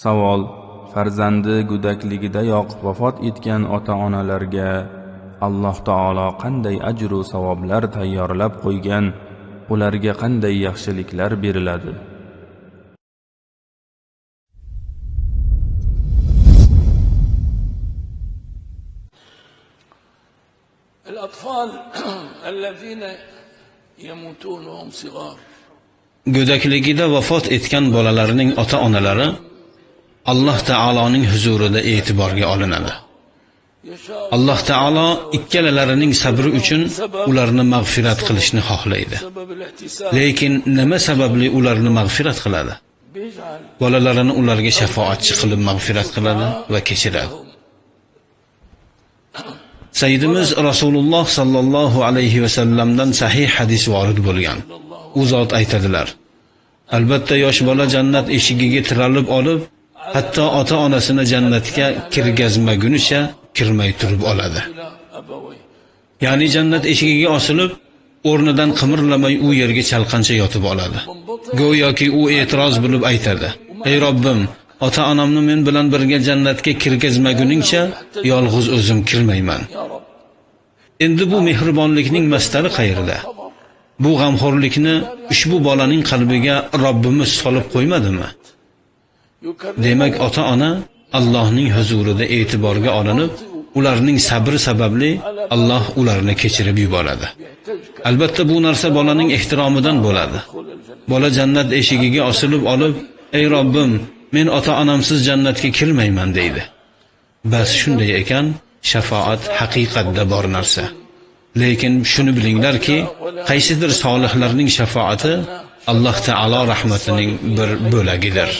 Savol: farzandi go'dakligidayoq vafot etgan ota-onalarga Alloh taolo qanday ajr va savoblar tayyorlab qo'ygan, ularga qanday yaxshiliklar beriladi? الأطفال الذين يموتون وهم صغار Go'dakligida vafot etgan bolalarning ota-onalari Alloh taoloning huzurida e'tiborga olinadi. Alloh taolo ikkalalarining sabri uchun ularni mag'firat qilishni xohlaydi. Lekin nima sababli ularni mag'firat qiladi? Bolalarini ularga shafoatchi qilib mag'firat qiladi va kechiradi. Sayyidimiz Rasululloh sallallohu alayhi va sallamdan sahih hadis vorid bo'lgan. U zot aytadilar: albatta yosh bola jannat eshigiga tiralib olib, hatto ota-onasini jannatga kirgazmagunicha kirmay turib oladi. Ya'ni jannat eshigiga osilib, o'rnidan qimirlamay u yerga chalqancha yotib oladi. Go'yoki u e'tiroz bo'lib aytadi: ey Robbim, ota-onamni men bilan birga jannatga kirgazmaguningcha yolg'iz o'zim kirmayman. Endi bu mehribonlikning mastari qayerda? Bu g'amxo'rlikni ushbu bolaning qalbiga Robbimiz solib qo'ymadimi? Demak, ota-ona Allohning huzurida e'tiborga olinib, ularning sabri sababli Alloh ularni kechirib yuboradi. Albatta bu narsa bolaning ehtiromidan bo'ladi. Bola jannat eshigiga osilib olib, ey Robbim, men ota-onamsiz jannatga kirmayman deydi. Bas shunday ekan, shafoat haqiqatda bor narsa. Lekin shuni bilinglarki, qaysidir solihlarning shafoati Alloh taolo rahmatining bir bo'lagidir.